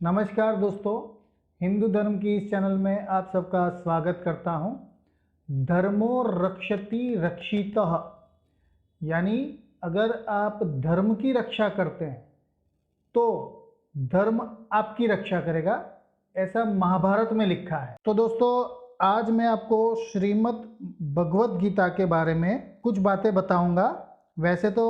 नमस्कार दोस्तों, हिंदू धर्म की इस चैनल में आप सबका स्वागत करता हूं। धर्मो रक्षति रक्षितः, यानी अगर आप धर्म की रक्षा करते हैं तो धर्म आपकी रक्षा करेगा, ऐसा महाभारत में लिखा है। तो दोस्तों, आज मैं आपको श्रीमद् भगवत गीता के बारे में कुछ बातें बताऊंगा। वैसे तो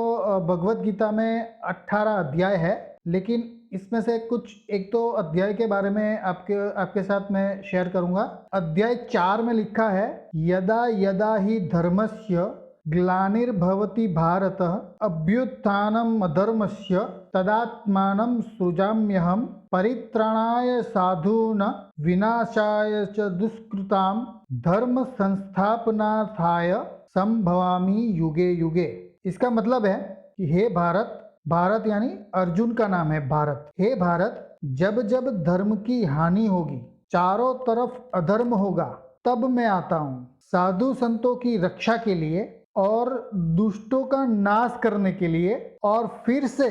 भगवत गीता में 18 अध्याय है, लेकिन इसमें से कुछ एक दो अध्याय के बारे में आपके साथ मैं शेयर करूंगा। अध्याय 4 में लिखा है, यदा यदा ही धर्मस्य ग्लानिर्भवति भारत अभ्युत्थानम् अधर्मस्य तदात्मानं सृजाम्यहं परित्राणाय साधून् विनाशाय च दुष्कृतां धर्म संस्थापनार्थाय संभवामि युगे युगे। इसका मतलब है कि हे भारत, भारत यानी अर्जुन का नाम है भारत, हे भारत, जब जब धर्म की हानि होगी, चारों तरफ अधर्म होगा, तब मैं आता हूँ साधु संतों की रक्षा के लिए और दुष्टों का नाश करने के लिए और फिर से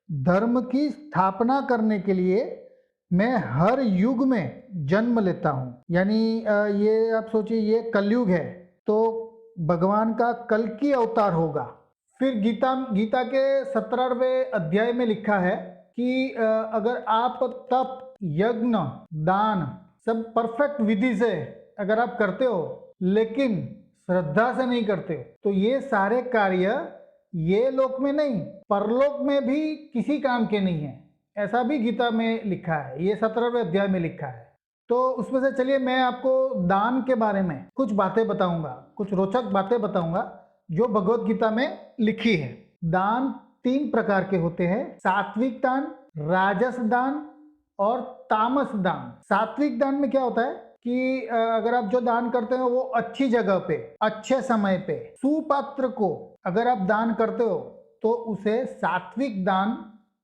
धर्म की स्थापना करने के लिए मैं हर युग में जन्म लेता हूँ। यानी ये आप सोचिए, ये कलयुग है तो भगवान का कल की अवतार होगा। फिर गीता के 17वें अध्याय में लिखा है कि अगर आप तप, यज्ञ, दान सब परफेक्ट विधि से अगर आप करते हो लेकिन श्रद्धा से नहीं करते हो, तो ये सारे कार्य ये लोक में नहीं, परलोक में भी किसी काम के नहीं है। ऐसा भी गीता में लिखा है, ये 17वें अध्याय में लिखा है। तो उसमें से चलिए मैं आपको दान के बारे में कुछ बातें बताऊंगा, कुछ रोचक बातें बताऊंगा जो भगवत गीता में लिखी है। दान 3 प्रकार के होते हैं, सात्विक दान, राजस दान और तामस दान। सात्विक दान में क्या होता है कि अगर आप जो दान करते हो वो अच्छी जगह पे, अच्छे समय पे, सुपात्र को अगर आप दान करते हो तो उसे सात्विक दान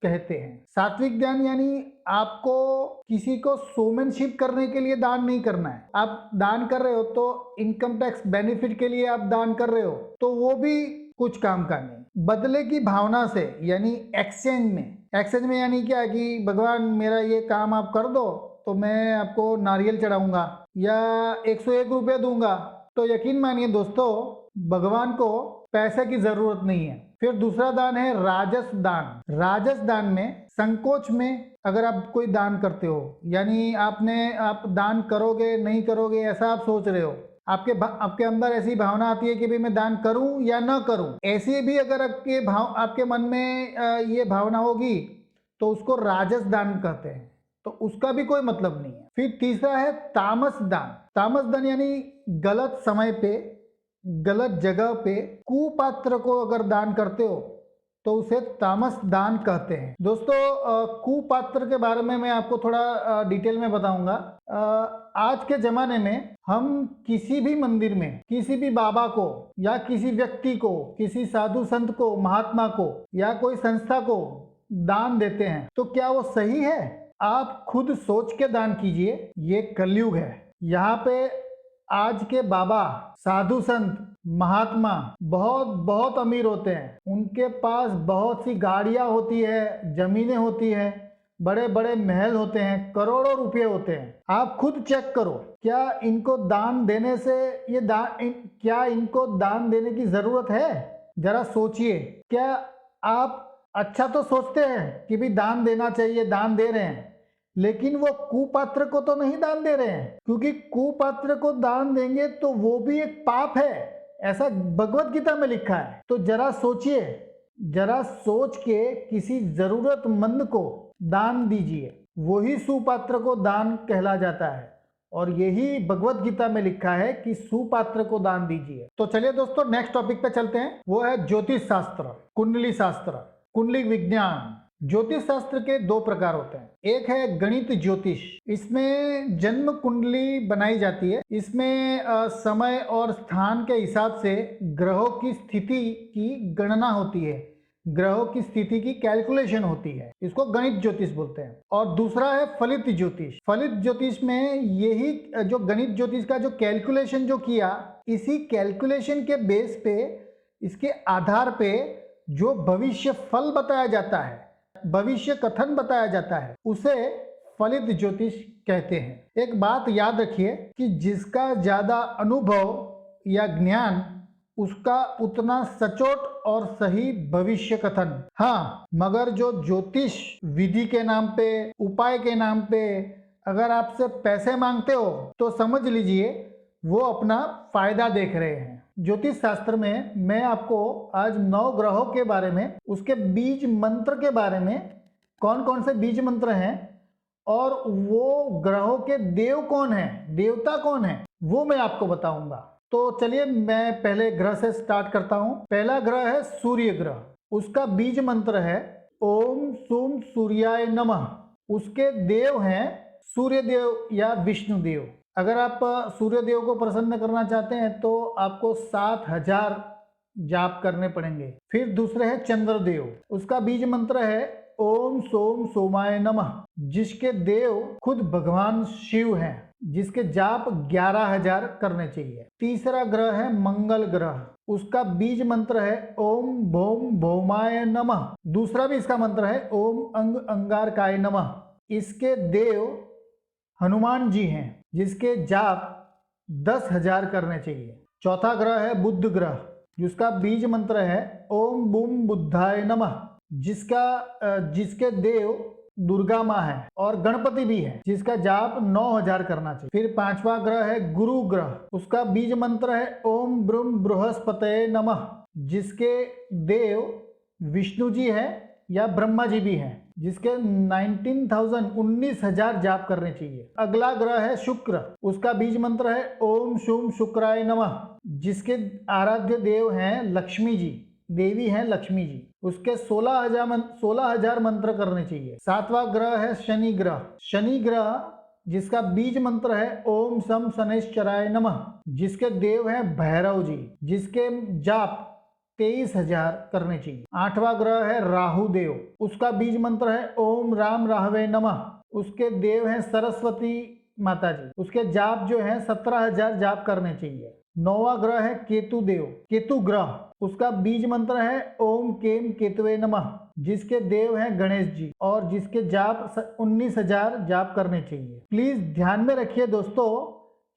कहते हैं। सात्विक दान यानी आपको किसी को शोमैनशिप करने के लिए दान नहीं करना है। आप दान कर रहे हो तो इनकम टैक्स बेनिफिट के लिए आप दान कर रहे हो तो वो भी कुछ काम का नहीं। बदले की भावना से, यानी एक्सचेंज में यानी क्या कि भगवान मेरा ये काम आप कर दो तो मैं आपको नारियल चढ़ाऊंगा या 101 रुपये दूंगा। तो यकीन मानिए दोस्तों, भगवान को पैसे की जरूरत नहीं है। फिर दूसरा दान है राजस दान। राजस दान में संकोच में अगर आप कोई दान करते हो, यानी आप दान करोगे नहीं करोगे ऐसा आप सोच रहे हो, आपके अंदर ऐसी भावना आती है कि भाई मैं दान करूं या ना करूं, ऐसी भी अगर आपके मन में ये भावना होगी तो उसको राजस दान कहते हैं, तो उसका भी कोई मतलब नहीं है। फिर तीसरा है तामस दान। तामस दान यानी गलत समय पे, गलत जगह पे कुपात्र को अगर दान करते हो तो उसे तामस दान कहते हैं। दोस्तों, कुपात्र के बारे में मैं आपको थोड़ा डिटेल में बताऊंगा। आज के जमाने में हम किसी भी मंदिर में किसी भी बाबा को या किसी व्यक्ति को, किसी साधु संत को, महात्मा को या कोई संस्था को दान देते हैं तो क्या वो सही है? आप खुद सोच के दान कीजिए। ये कलयुग है, यहाँ पे आज के बाबा, साधु संत, महात्मा बहुत बहुत अमीर होते हैं, उनके पास बहुत सी गाड़ियां होती है, जमीनें होती है, बड़े बड़े महल होते हैं, करोड़ों रुपए होते हैं। आप खुद चेक करो, क्या इनको दान देने से क्या इनको दान देने की जरूरत है? जरा सोचिए। क्या आप अच्छा तो सोचते हैं कि भी दान देना चाहिए, दान दे रहे हैं, लेकिन वो कुपात्र को तो नहीं दान दे रहे हैं, क्योंकि कुपात्र को दान देंगे तो वो भी एक पाप है, ऐसा भगवत गीता में लिखा है। तो जरा सोचिए, जरा सोच के किसी जरूरतमंद को दान दीजिए, वही सुपात्र को दान कहला जाता है और यही भगवत गीता में लिखा है कि सुपात्र को दान दीजिए। तो चलिए दोस्तों, नेक्स्ट टॉपिक पे चलते हैं, वो है ज्योतिष शास्त्र, कुंडली शास्त्र, कुंडली विज्ञान। ज्योतिष शास्त्र के 2 प्रकार होते हैं। एक है गणित ज्योतिष, इसमें जन्म कुंडली बनाई जाती है। इसमें समय और स्थान के हिसाब से ग्रहों की स्थिति की गणना होती है, ग्रहों की स्थिति की कैलकुलेशन होती है, इसको गणित ज्योतिष बोलते हैं। और दूसरा है फलित ज्योतिष। फलित ज्योतिष में यही जो गणित ज्योतिष का जो कैलकुलेशन जो किया, इसी कैलकुलेशन के बेस पे, इसके आधार पे जो भविष्य फल बताया जाता है, भविष्य कथन बताया जाता है, उसे फलित ज्योतिष कहते हैं। एक बात याद रखिए कि जिसका ज्यादा अनुभव या ज्ञान उसका उतना सचोट और सही भविष्य कथन। हाँ, मगर जो ज्योतिष विधि के नाम पे, उपाय के नाम पे अगर आपसे पैसे मांगते हो तो समझ लीजिए वो अपना फायदा देख रहे हैं। ज्योतिष शास्त्र में मैं आपको आज 9 ग्रहों के बारे में, उसके बीज मंत्र के बारे में, कौन कौन से बीज मंत्र हैं और वो ग्रहों के देव कौन है, देवता कौन है, वो मैं आपको बताऊंगा। तो चलिए मैं पहले ग्रह से स्टार्ट करता हूं। पहला ग्रह है सूर्य ग्रह। उसका बीज मंत्र है ओम सूम सूर्याय नमः। उसके देव हैं सूर्य देव या विष्णु देव। अगर आप सूर्य देव को प्रसन्न करना चाहते हैं तो आपको 7000 जाप करने पड़ेंगे। फिर दूसरे है चंद्रदेव। उसका बीज मंत्र है ओम सोम सोमाय नमः, जिसके देव खुद भगवान शिव हैं, जिसके जाप 11000 करने चाहिए। तीसरा ग्रह है मंगल ग्रह। उसका बीज मंत्र है ओम भोम भौमाय नमः। दूसरा भी इसका मंत्र है ओम अंग अंगारकाय नमः। इसके देव हनुमान जी हैं, जिसके जाप 10000 करने चाहिए। चौथा ग्रह है बुध ग्रह, जिसका बीज मंत्र है ओम बुम बुद्धाय नमः, जिसके देव दुर्गा माँ है और गणपति भी है, जिसका जाप 9000 करना चाहिए। फिर पांचवा ग्रह है गुरु ग्रह। उसका बीज मंत्र है ओम ब्रुम बृहस्पतये नमः, जिसके देव विष्णु जी है या ब्रह्मा जी भी हैं, जिसके 19,000 जाप करने चाहिए। अगला ग्रह है शुक्र। उसका बीज मंत्र है ओम शुम शुक्राय नमः, जिसके आराध्य देव हैं लक्ष्मी जी, देवी हैं लक्ष्मी जी। उसके 16,000 मंत्र करने चाहिए। सातवां ग्रह है शनि ग्रह। शनि ग्रह जिसका बीज मंत्र है ओम सम शनैश्चराय नमः, जिसके देव हैं भैरव जी, जिसके जाप 23,000 करने चाहिए। आठवां ग्रह है राहु देव। उसका बीज मंत्र है ओम राम राहवे नमः। उसके देव हैं सरस्वती माता जी। उसके जाप जो है 17,000 जाप करने चाहिए। नौवां ग्रह है केतु देव, केतु ग्रह। उसका बीज मंत्र है ओम केम केतुवे नमः, जिसके देव हैं गणेश जी और जिसके जाप 19,000 जाप करने चाहिए। प्लीज ध्यान में रखिए दोस्तों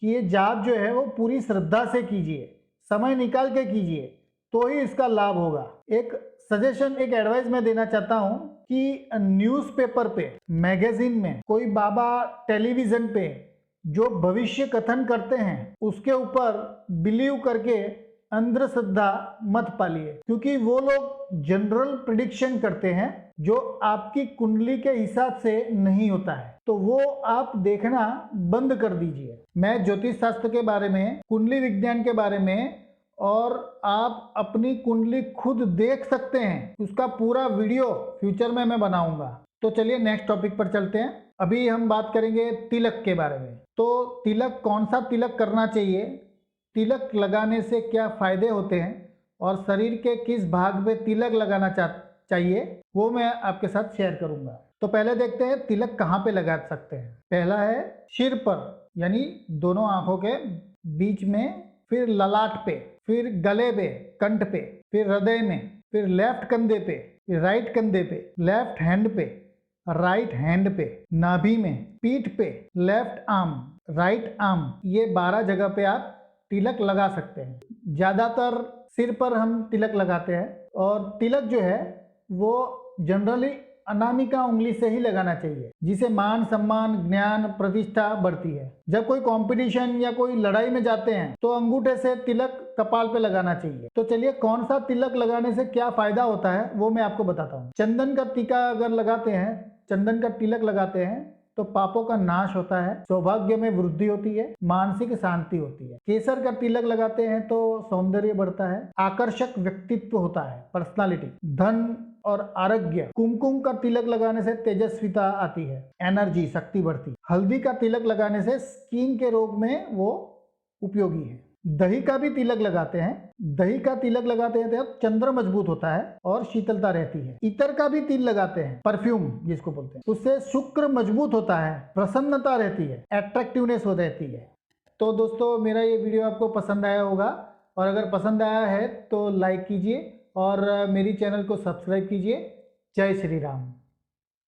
कि ये जाप जो है वो पूरी श्रद्धा से कीजिए, समय निकाल के कीजिए, तो ही इसका लाभ होगा। एक सजेशन, एक एडवाइस मैं देना चाहता हूं कि न्यूज़पेपर पे, मैगजीन में, कोई बाबा टेलीविजन पे जो भविष्य कथन करते हैं उसके ऊपर बिलीव करके अंधश्रद्धा मत पालिए, क्योंकि वो लोग जनरल प्रिडिक्शन करते हैं जो आपकी कुंडली के हिसाब से नहीं होता है, तो वो आप देखना बंद कर दीजिए। मैं ज्योतिष शास्त्र के बारे में, कुंडली विज्ञान के बारे में और आप अपनी कुंडली खुद देख सकते हैं, उसका पूरा वीडियो फ्यूचर में मैं बनाऊंगा। तो चलिए नेक्स्ट टॉपिक पर चलते हैं। अभी हम बात करेंगे तिलक के बारे में। तो तिलक, कौन सा तिलक करना चाहिए, तिलक लगाने से क्या फायदे होते हैं और शरीर के किस भाग में तिलक लगाना चाहिए, वो मैं आपके साथ शेयर करूंगा। तो पहले देखते हैं तिलक कहाँ पे लगा सकते हैं। पहला है सिर पर, यानी दोनों आंखों के बीच में, फिर ललाट पे, फिर गले पे, कंठ पे, फिर हृदय में, फिर लेफ्ट कंधे पे, फिर राइट कंधे पे, लेफ्ट हैंड पे, राइट हैंड पे, नाभि में, पीठ पे, लेफ्ट आर्म, राइट आर्म, ये 12 जगह पे आप तिलक लगा सकते हैं। ज्यादातर सिर पर हम तिलक लगाते हैं और तिलक जो है वो जनरली अनामिका उंगली से ही लगाना चाहिए, जिसे मान सम्मान ज्ञान प्रतिष्ठा बढ़ती है। जब कोई कंपटीशन या कोई लड़ाई में जाते हैं तो अंगूठे से तिलक कपाल पे लगाना चाहिए। तो चलिए कौन सा तिलक लगाने से क्या फायदा होता है वो मैं आपको बताता हूँ। चंदन का टीका अगर लगाते हैं, चंदन का तिलक लगाते हैं तो पापों का नाश होता है, सौभाग्य में वृद्धि होती है, मानसिक शांति होती है। केसर का तिलक लगाते हैं तो सौंदर्य बढ़ता है, आकर्षक व्यक्तित्व होता है, पर्सनालिटी, धन और आरोग्य। कुमकुम का तिलक लगाने से तेजस्विता आती है, एनर्जी, शक्ति बढ़ती है। हल्दी का तिलक लगाने से स्किन के रोग में वो उपयोगी है। दही का भी तिलक लगाते हैं, दही का तिलक लगाते हैं तो चंद्र मजबूत होता है और शीतलता रहती है। इतर का भी तिल लगाते हैं, परफ्यूम जिसको बोलते हैं, उससे शुक्र मजबूत होता है, प्रसन्नता रहती है, अट्रैक्टिवनेस हो रहती है। तो दोस्तों मेरा ये वीडियो आपको पसंद आया होगा, और अगर पसंद आया है तो लाइक कीजिए और मेरी चैनल को सब्सक्राइब कीजिए। जय श्री राम।